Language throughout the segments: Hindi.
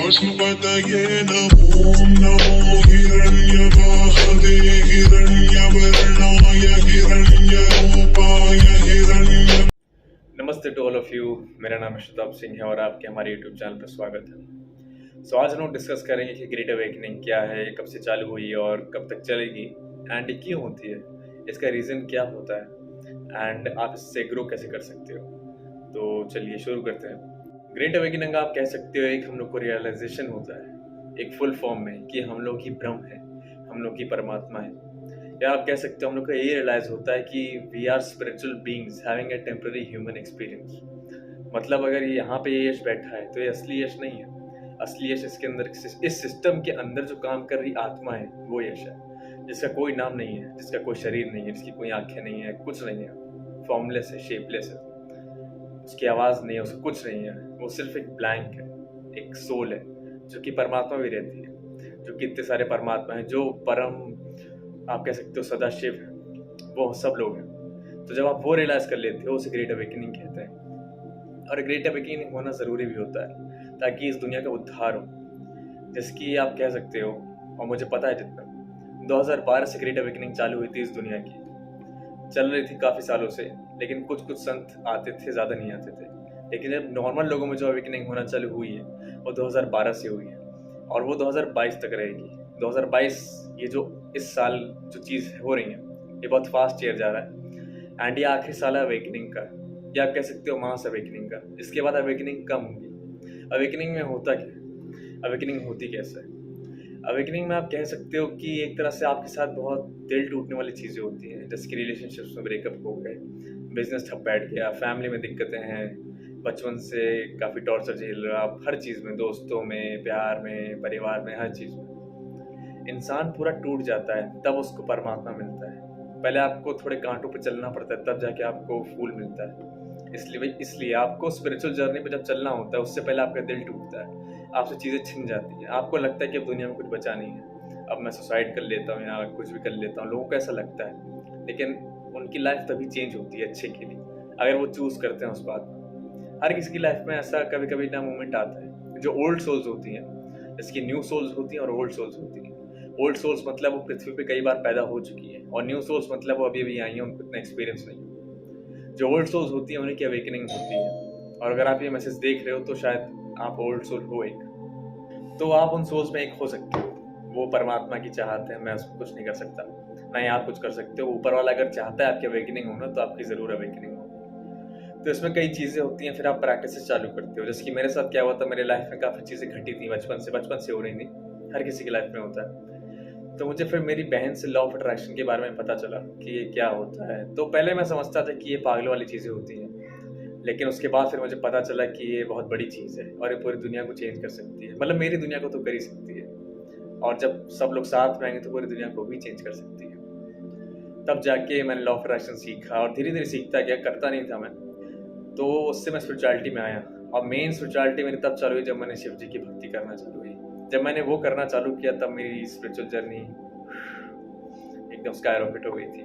भस्मपतये ओम नमो हिरण्यवाहवे हिरण्यवर्णाय हिरण्यरूपाय हिरण्य। नमस्ते टू ऑल ऑफ यू। मेरा नाम है शताब सिंह है और आपके हमारे यूट्यूब चैनल पर स्वागत है। सो आज हम लोग डिस्कस करेंगे कि ग्रेट अवेकनिंग क्या है, कब से चालू हुई और कब तक चलेगी एंड क्यों होती है, इसका रीज़न क्या होता है एंड आप इससे ग्रो कैसे कर सकते हो। तो चलिए शुरू करते हैं। ग्रेट अवेकनिंग आप कह सकते हो एक हम लोग को रियलाइजेशन होता है एक फुल फॉर्म में कि हम लोग ही ब्रह्म है, हम लोग ही परमात्मा है, या आप कह सकते हो हम लोग को ये रियलाइज होता है कि we are spiritual beings having a temporary human experience. मतलब अगर यहाँ पे ये यश बैठा है तो ये असली यश नहीं है। असली यश इसके अंदर, इस सिस्टम के अंदर जो काम कर रही आत्मा है वो यश है, जिसका कोई नाम नहीं है, जिसका कोई शरीर नहीं है, जिसकी कोई आंखें नहीं है, कुछ नहीं है, फॉर्मलेस है, शेपलेस है, उसकी आवाज़ नहीं है, उसका कुछ नहीं है, वो सिर्फ एक ब्लैंक है, एक सोल है जो कि परमात्मा भी रहती है, जो कि इतने सारे परमात्मा हैं, जो परम आप कह सकते हो सदाशिव है, वो सब लोग हैं। तो जब आप वो रियलाइज कर लेते हो उसे ग्रेट अवेकनिंग कहते हैं। और ग्रेट अवेकनिंग होना ज़रूरी भी होता है ताकि इस दुनिया का उद्धार हो, जिसकी आप कह सकते हो, और मुझे पता है जितना 2012 से ग्रेट अवेकनिंग चालू हुई थी इस दुनिया की, चल रही थी काफ़ी सालों से, लेकिन कुछ कुछ संत आते थे, ज़्यादा नहीं आते थे। लेकिन जब नॉर्मल लोगों में जो अवेकनिंग होना चालू हुई है वो 2012 से हुई है और वो 2022 तक रहेगी। 2022 ये जो इस साल जो चीज़ हो रही है ये बहुत फास्ट चेयर जा रहा है एंड ये आखिरी साल है अवेकनिंग का, या आप कह सकते हो मास अवेकनिंग का। इसके बाद अवेकनिंग कम होगी। अवेकनिंग में होता क्या है, अवेकनिंग होती कैसे है? अवेकनिंग में आप कह सकते हो कि एक तरह से आपके साथ बहुत दिल टूटने वाली चीज़ें होती हैं, जैसे कि रिलेशनशिप्स में ब्रेकअप हो गए, बिजनेस ठप बैठ गया, फैमिली में दिक्कतें हैं, बचपन से काफ़ी टॉर्चर झेल रहे हो आप, हर चीज़ में, दोस्तों में, प्यार में, परिवार में, हर चीज़ में इंसान पूरा टूट जाता है, तब उसको परमात्मा मिलता है। पहले आपको थोड़े कांटों पे चलना पड़ता है, तब जाके आपको फूल मिलता है। इसलिए आपको स्पिरिचुअल जर्नी पे जब चलना होता है उससे पहले आपका दिल टूटता है, आपसे चीज़ें छिन जाती हैं, आपको लगता है कि अब दुनिया में कुछ बचा नहीं है, अब मैं सुसाइड कर लेता हूँ या कुछ भी कर लेता हूँ। लोगों को ऐसा लगता है, लेकिन उनकी लाइफ तभी चेंज होती है अच्छे के लिए, अगर वो चूज़ करते हैं उस बात को। हर किसी की लाइफ में ऐसा कभी कभी ना मोमेंट आता है। जो ओल्ड सोल्स होती हैं, जिसकी न्यू सोल्स होती हैं और ओल्ड सोल्स होती हैं। ओल्ड सोल्स मतलब वो पृथ्वी पे कई बार पैदा हो चुकी हैं, और न्यू सोल्स मतलब वो अभी अभी आई हैं, उनको इतना एक्सपीरियंस नहीं है। जो ओल्ड सोल्स होती हैं उन्हीं की अवेकनिंग होती है, और अगर आप ये मैसेज देख रहे हो तो शायद आप ओल्ड सोल हो एक, तो आप उन सोल्स में एक हो सकते हो। वो परमात्मा की चाहत है, मैं उसको कुछ नहीं कर सकता, ना ही आप कुछ कर सकते हो। ऊपर वाला अगर चाहता है आपकी अवेकनिंग होना तो आपकी ज़रूर अवेकनिंग होगी। तो इसमें कई चीज़ें होती हैं, फिर आप प्रैक्टिस चालू करते हो। जैसे कि मेरे साथ क्या हुआ था, मेरे लाइफ में काफ़ी चीज़ें घटी थी, बचपन से हो रही थी, हर किसी की लाइफ में होता है। तो मुझे फिर मेरी बहन से लॉ ऑफ अट्रैक्शन के बारे में पता चला कि ये क्या होता है। तो पहले मैं समझता था कि ये पागलों वाली चीज़ें होती हैं, लेकिन उसके बाद फिर मुझे पता चला कि ये बहुत बड़ी चीज़ है और ये पूरी दुनिया को चेंज कर सकती है। मतलब मेरी दुनिया को तो कर ही सकती है, और जब सब लोग साथ में आएंगे तो पूरी दुनिया को भी चेंज कर सकती है। तब जाके मैंने लॉ ऑफ अट्रैक्शन सीखा, और धीरे धीरे सीखता गया, करता नहीं था मैं, तो उससे मैं स्पिरिचुअलिटी में आया। और मेन स्पिरिचुअलिटी मेरी तब चालू हुई जब मैंने शिव जी की भक्ति करना चालू हुई। जब मैंने वो करना चालू किया तब मेरी स्पिरिचुअल जर्नी एकदम स्काईरॉकेट हो गई थी।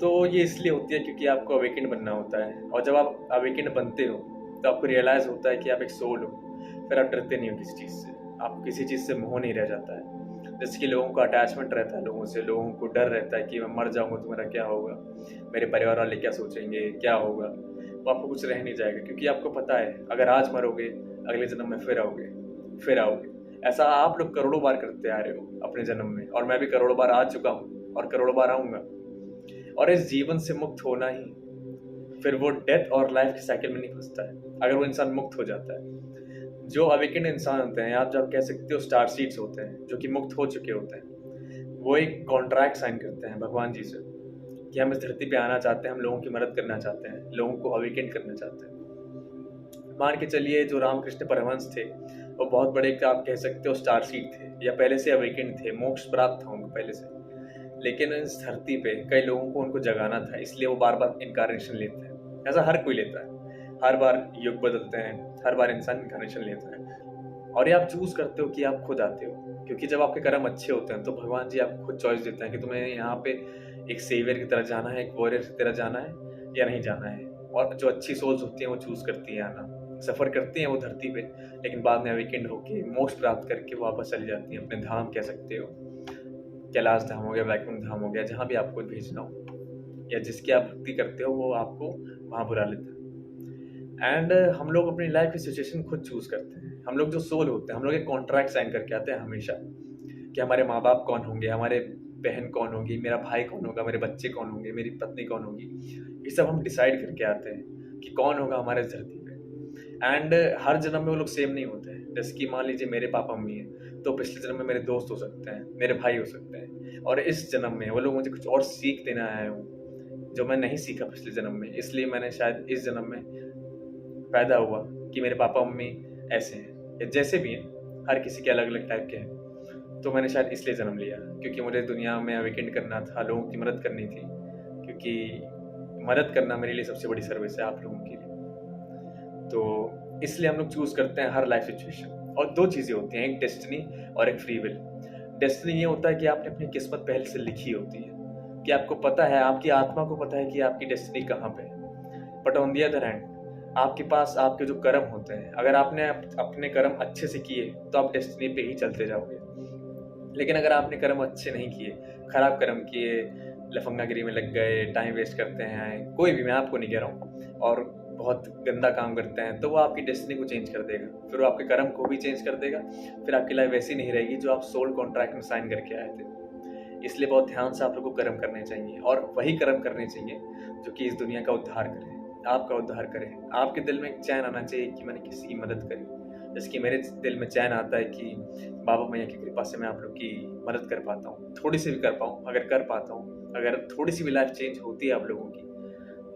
तो ये इसलिए होती है क्योंकि आपको अवेकेंड बनना होता है, और जब आप अवेकेंड बनते हो तो आपको रियलाइज़ होता है कि आप एक सोल हो। फिर आप डरते नहीं हो किसी चीज़ से, आपको किसी चीज़ से मोह नहीं रह जाता है। जैसे कि लोगों को अटैचमेंट रहता है लोगों से, लोगों को डर रहता है कि मैं मर जाऊंगा तो मेरा क्या होगा, मेरे परिवार वाले क्या सोचेंगे, क्या होगा। वो आपको कुछ रह नहीं जाएगा, क्योंकि आपको पता है अगर आज मरोगे अगले जन्म में फिर आओगे। ऐसा आप लोग करोड़ों बार करते आ रहे हो अपने जन्म में, और मैं भी करोड़ों बार आ चुका हूँ और करोड़ों बार आऊँगा। और इस जीवन से मुक्त होना ही फिर वो डेथ और लाइफ के साइकिल में नहीं फंसता है, अगर वो इंसान मुक्त हो जाता है। जो अवेकेंड इंसान होते हैं, आप जब कह सकते हो स्टार सीड्स होते हैं, जो कि मुक्त हो चुके होते हैं, वो एक कॉन्ट्रैक्ट साइन करते हैं भगवान जी से कि हम इस धरती पे आना चाहते हैं, हम लोगों की मदद करना चाहते हैं, लोगों को अवेकेंड करना चाहते हैं। मान के चलिए जो रामकृष्ण परमहंस थे वो बहुत बड़े आप कह सकते हो स्टार सीड थे, या पहले से अवेकेंड थे, मोक्ष प्राप्त था उनको पहले से। लेकिन इस धरती पे कई लोगों को उनको जगाना था, इसलिए वो बार बार इनकारनेशन लेते हैं। ऐसा हर कोई लेता है, हर बार युग बदलते हैं, हर बार इंसान इनकारनेशन लेता है। और ये आप चूज़ करते हो कि आप खुद आते हो, क्योंकि जब आपके कर्म अच्छे होते हैं तो भगवान जी आपको खुद चॉइस देते हैं कि तुम्हें यहाँ पे एक सेवियर की तरह जाना है, एक वॉरियर की तरह जाना है या नहीं जाना है। और जो अच्छी सोल्स होती हैं वो चूज़ करती है आना, सफ़र करती हैं वो धरती पे, लेकिन बाद में अवेकेंड होके मोक्ष प्राप्त करके वापस चली जाती हैं अपने धाम कह सकते हो, कैलाश धाम हो गया, वैकुंठ धाम हो गया, जहाँ भी आपको भेजना हो या जिसकी आप भक्ति करते हो वो आपको वहाँ बुला लेता है। एंड हम लोग अपनी लाइफ की सिचुएशन खुद चूज़ करते हैं। हम लोग जो सोल होते हैं, हम लोग एक कॉन्ट्रैक्ट साइन करके आते हैं हमेशा कि हमारे माँ बाप कौन होंगे, हमारे बहन कौन होगी, मेरा भाई कौन होगा, मेरे बच्चे कौन होंगे, मेरी पत्नी कौन होगी, ये सब हम डिसाइड करके आते हैं कि कौन होगा हमारे इस धरती पे। एंड हर जन्म में वो लोग सेम नहीं होते हैं। जैसे कि मान लीजिए मेरे पापा मम्मी हैं, तो पिछले जन्म में मेरे दोस्त हो सकते हैं, मेरे भाई हो सकते हैं, और इस जन्म में वो लोग मुझे कुछ और सीख देना आए हूँ जो मैं नहीं सीखा पिछले जन्म में, इसलिए मैंने शायद इस जन्म में पैदा हुआ कि मेरे पापा मम्मी ऐसे हैं या जैसे भी हैं, हर किसी के अलग अलग टाइप के हैं। तो मैंने शायद इसलिए जन्म लिया क्योंकि मुझे दुनिया में अवेकेंड करना था, लोगों की मदद करनी थी, क्योंकि मदद करना मेरे लिए सबसे बड़ी सर्विस है आप लोगों के लिए। तो इसलिए हम लोग चूज़ करते हैं हर लाइफ सिचुएशन। और दो चीज़ें होती हैं, एक डेस्टिनी और एक फ्री विल। डेस्टिनी ये होता है कि आपने अपनी किस्मत पहले से लिखी होती है, कि आपको पता है, आपकी आत्मा को पता है कि आपकी डेस्टिनी कहाँ पे है। But on the other hand आपके पास आपके जो कर्म होते हैं, अगर आपने अपने कर्म अच्छे से किए तो आप डेस्टिनी पे ही चलते जाओगे। लेकिन अगर आपने कर्म अच्छे नहीं किए, खराब कर्म किए, लफंगागिरी में लग गए, टाइम वेस्ट करते हैं, कोई भी, मैं आपको नहीं कह रहा हूँ, और बहुत गंदा काम करते हैं, तो वो आपकी डेस्टिनी को चेंज कर देगा, फिर वो आपके कर्म को भी चेंज कर देगा, फिर आपकी लाइफ वैसी नहीं रहेगी जो आप सोल कॉन्ट्रैक्ट में साइन करके आए थे। इसलिए बहुत ध्यान से आप लोग को कर्म करने चाहिए, और वही कर्म करने चाहिए जो कि इस दुनिया का उद्धार करें, आपका उद्धार करें। आपके दिल में एक चैन आना चाहिए कि मैंने किसी की मदद करी, जैसे कि मेरे दिल में चैन आता है कि बाबा मैया की कृपा से मैं आप लोग की मदद कर पाता हूँ, थोड़ी सी भी कर पाऊँ, अगर कर पाता हूँ, अगर थोड़ी सी भी लाइफ चेंज होती है आप लोगों की,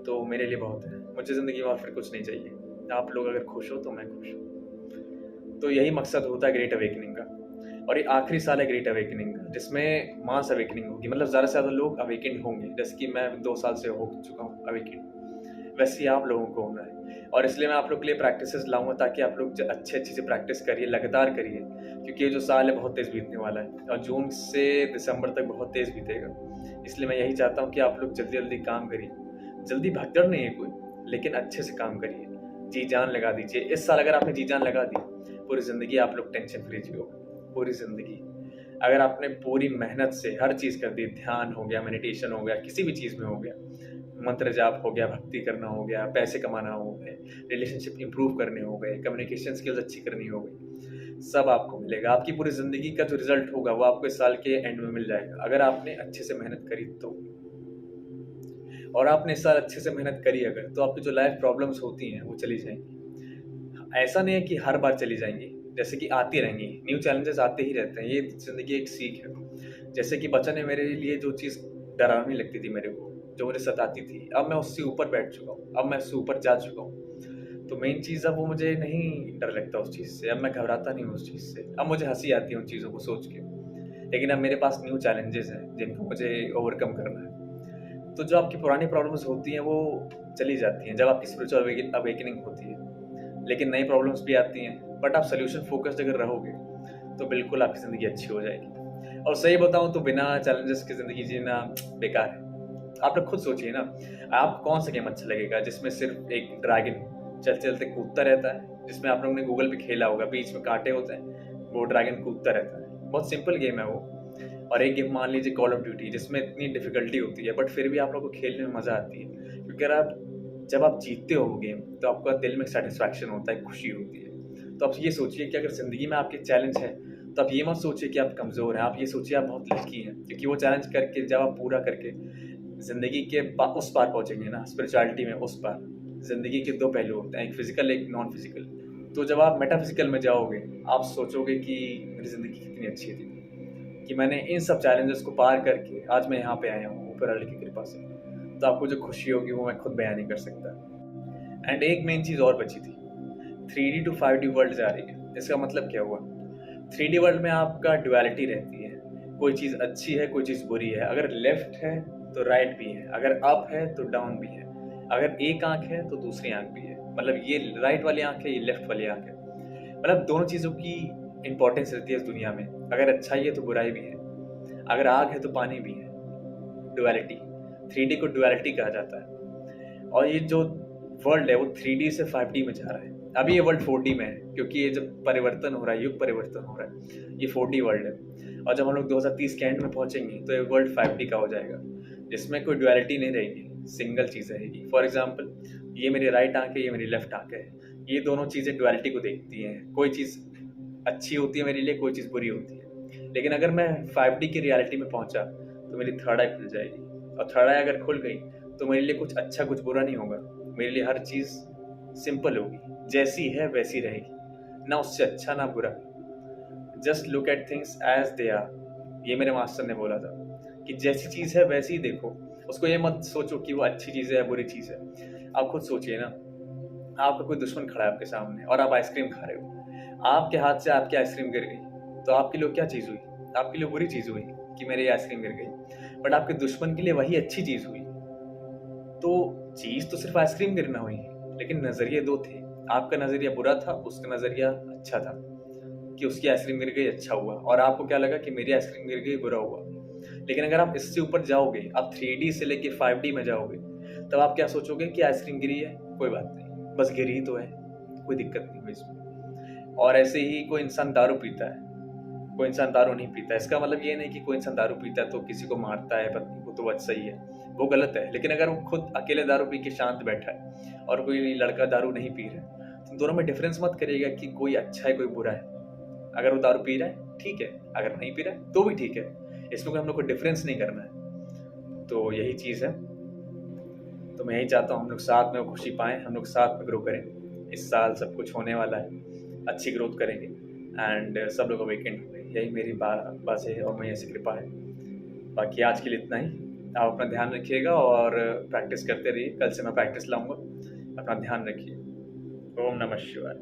तो मेरे लिए बहुत है। मुझे ज़िंदगी में और फिर कुछ नहीं चाहिए। आप लोग अगर खुश हो तो मैं खुश हूँ। तो यही मकसद होता है ग्रेट अवेकनिंग का। और ये आखिरी साल है ग्रेट अवेकनिंग का, जिसमें मास अवेकनिंग होगी, मतलब ज़्यादा से ज़्यादा लोग अवेकन होंगे। जैसे कि मैं 2 साल से हो चुका हूँ अवेकन, वैसे ही आप लोगों को होना है। और इसलिए मैं आप लोग के लिए प्रैक्टिसेस लाऊंगा ताकि आप लोग अच्छे से प्रैक्टिस करिए, लगातार करिए, क्योंकि ये जो साल है बहुत तेज़ बीतने वाला है, और जून से दिसंबर तक बहुत तेज़ बीतेगा। इसलिए मैं यही चाहता हूँ कि आप लोग जल्दी जल्दी काम करिए। जल्दी भगदड़ नहीं है कोई, लेकिन अच्छे से काम करिए, जी जान लगा दीजिए। इस साल अगर आपने जी जान लगा दी, पूरी ज़िंदगी आप लोग टेंशन फ्री जियोगे, पूरी ज़िंदगी। अगर आपने पूरी मेहनत से हर चीज़ कर दी, ध्यान हो गया, मेडिटेशन हो गया, किसी भी चीज़ में हो गया, मंत्र जाप हो गया, भक्ति करना हो गया, पैसे कमाना हो गए, रिलेशनशिप इंप्रूव करने हो गए, कम्युनिकेशन स्किल्स अच्छी करनी हो गई, सब आपको मिलेगा। आपकी पूरी ज़िंदगी का जो रिजल्ट होगा वो आपको इस साल के एंड में मिल जाएगा, अगर आपने अच्छे से मेहनत करी तो। और आपने इस साल अच्छे से मेहनत करी अगर, तो आपकी जो लाइफ प्रॉब्लम्स होती हैं वो चली जाएंगी। ऐसा नहीं है कि हर बार चली जाएंगी, जैसे कि आती रहेंगी, न्यू चैलेंजेस आते ही रहते हैं। ये ज़िंदगी एक सीख है। जैसे कि बचपन में मेरे लिए जो चीज़ डरावनी लगती थी मेरे को, जो मुझे सताती थी, अब मैं उससे ऊपर बैठ चुका हूँ, अब मैं उससे ऊपर जा चुका हूँ। तो मेन चीज़ अब वो मुझे नहीं डर लगता उस चीज़ से, अब मैं घबराता नहीं हूँ उस चीज़ से। अब मुझे हंसी आती है उन चीज़ों को सोच के, लेकिन अब मेरे पास न्यू चैलेंजेस हैं जिनको मुझे ओवरकम करना है। तो जो आपकी पुरानी प्रॉब्लम्स होती हैं वो चली जाती हैं जब आपकी स्पिरिचुअल अवेकनिंग होती है, लेकिन नई प्रॉब्लम्स भी आती हैं। बट आप सोल्यूशन फोकस्ड अगर रहोगे तो बिल्कुल आपकी ज़िंदगी अच्छी हो जाएगी। और सही बताऊँ तो बिना चैलेंजेस की ज़िंदगी जीना बेकार है। आप लोग खुद सोचिए ना, आप कौन सा गेम अच्छा लगेगा जिसमें सिर्फ एक ड्रैगन चलते चलते कूदता रहता है, जिसमें आप लोगों ने गूगल पे खेला होगा, बीच में कांटे होते हैं, वो ड्रैगन कूदता रहता है, बहुत सिंपल गेम है वो। और एक गेम मान लीजिए कॉल ऑफ ड्यूटी, जिसमें इतनी डिफिकल्टी होती है बट फिर भी आप लोगों को खेलने में मज़ा आती है, क्योंकि जब आप जीतते हो गेम तो आपका दिल में सेटिस्फैक्शन होता है, खुशी होती है। तो आप ये सोचिए कि अगर ज़िंदगी में आपके चैलेंज है तो आप ये मत सोचिए कि आप कमज़ोर हैं, आप ये सोचिए आप बहुत लकी हैं, क्योंकि वो चैलेंज करके जब आप पूरा करके ज़िंदगी के उस पार पहुँचेंगे ना, स्पिरिचुअलिटी में उस पार। ज़िंदगी के 2 पहलू होते हैं, एक फिजिकल एक नॉन फिजिकल। तो जब आप मेटाफिजिकल में जाओगे आप सोचोगे कि मेरी ज़िंदगी कितनी अच्छी थी, कि मैंने इन सब चैलेंजेस को पार करके आज मैं यहाँ पे आया हूँ ऊपर वाले की कृपा से। तो आपको जो खुशी होगी वो मैं खुद बयान नहीं कर सकता। एंड एक मेन चीज़ और बची थी, 3D to 5D वर्ल्ड जा रही है। इसका मतलब क्या हुआ, 3D वर्ल्ड में आपका ड्युअलिटी रहती है, कोई चीज़ अच्छी है कोई चीज़ बुरी है, अगर लेफ्ट है तो राइट भी है, अगर अप है तो डाउन भी है, अगर एक आँख है तो दूसरी आँख भी है, मतलब ये राइट वाली आँख है, ये लेफ्ट वाली आँख है, मतलब दोनों चीज़ों की इंपॉर्टेंस रहती है इस दुनिया में। अगर अच्छाई है तो बुराई भी है, अगर आग है तो पानी भी है, डुअलिटी। 3D को डुअलिटी कहा जाता है। और ये जो वर्ल्ड है वो 3D से 5D में जा रहा है। अभी ये वर्ल्ड 4D में है, क्योंकि ये जब परिवर्तन हो रहा है, युग परिवर्तन हो रहा है, ये 4D वर्ल्ड है। और जब हम लोग 2030 के एंड में पहुंचेंगे तो ये वर्ल्ड 5D का हो जाएगा, जिसमें कोई डुअलिटी नहीं रहेगी, सिंगल चीज़ रहेगी। फॉर एग्जाम्पल, ये मेरी राइट आंख है, ये मेरी लेफ्ट आंख है, ये दोनों चीज़ें डुअलिटी को देखती हैं। कोई चीज़ अच्छी होती है मेरे लिए, कोई चीज़ बुरी होती है। लेकिन अगर मैं 5D की रियलिटी में पहुंचा तो मेरी थर्ड आई खुल जाएगी, और थर्ड आई अगर खुल गई तो मेरे लिए कुछ अच्छा कुछ बुरा नहीं होगा। मेरे लिए हर चीज़ सिंपल होगी, जैसी है वैसी रहेगी, ना उससे अच्छा ना बुरा। Just look at things as they are, ये मेरे मास्टर ने बोला था कि जैसी चीज़ है वैसी ही देखो, उसको ये मत सोचो कि वो अच्छी चीज़ है या बुरी चीज़ है। आप खुद सोचिए ना, आपका कोई दुश्मन खड़ा है आपके सामने और आप आइसक्रीम खा रहे हो, आपके हाथ से आपकी आइसक्रीम गिर गई, तो आपके लिए क्या चीज़ हुई? आपके लिए बुरी चीज़ हुई कि मेरी आइसक्रीम गिर गई, बट आपके दुश्मन के लिए वही अच्छी चीज़ हुई। तो चीज़ तो सिर्फ आइसक्रीम गिरना हुई, लेकिन नज़रिए दो थे। आपका नज़रिया बुरा था, उसका नज़रिया अच्छा था कि उसकी आइसक्रीम गिर गई, अच्छा हुआ, और आपको क्या लगा कि मेरी आइसक्रीम गिर गई, बुरा हुआ। लेकिन अगर आप इससे ऊपर जाओगे, आप 3D से लेके 5D में जाओगे, तब आप क्या सोचोगे कि आइसक्रीम गिरी है, कोई बात नहीं, बस गिरी ही तो है, कोई दिक्कत नहीं हुई इसमें। और ऐसे ही कोई इंसान दारू पीता है, कोई इंसान दारू नहीं पीता, इसका मतलब ये नहीं कि कोई इंसान दारू पीता है तो किसी को मारता है, पत्नी को, तो वो सही है, वो गलत है। लेकिन अगर वो खुद अकेले दारू पी के शांत बैठा है और कोई लड़का दारू नहीं पी रहा है, तो दोनों में डिफरेंस मत करिएगा कि कोई अच्छा है कोई बुरा है। अगर वो दारू पी रहा है ठीक है, अगर नहीं पी रहा है तो भी ठीक है, इसमें कोई हम लोग को डिफरेंस नहीं करना है। तो यही चीज़ है। तो मैं यही चाहता हूँ हम लोग साथ में वो खुशी पाएँ, हम लोग साथ में ग्रो करें। इस साल सब कुछ होने वाला है, अच्छी ग्रोथ करेंगे एंड सब लोग अवेकेंड होंगे, यही मेरी बात है और मैं ऐसी कृपा है। बाकी आज के लिए इतना ही। आप अपना ध्यान रखिएगा और प्रैक्टिस करते रहिए। कल से मैं प्रैक्टिस लाऊंगा, अपना ध्यान रखिए। ओम नमः शिवाय।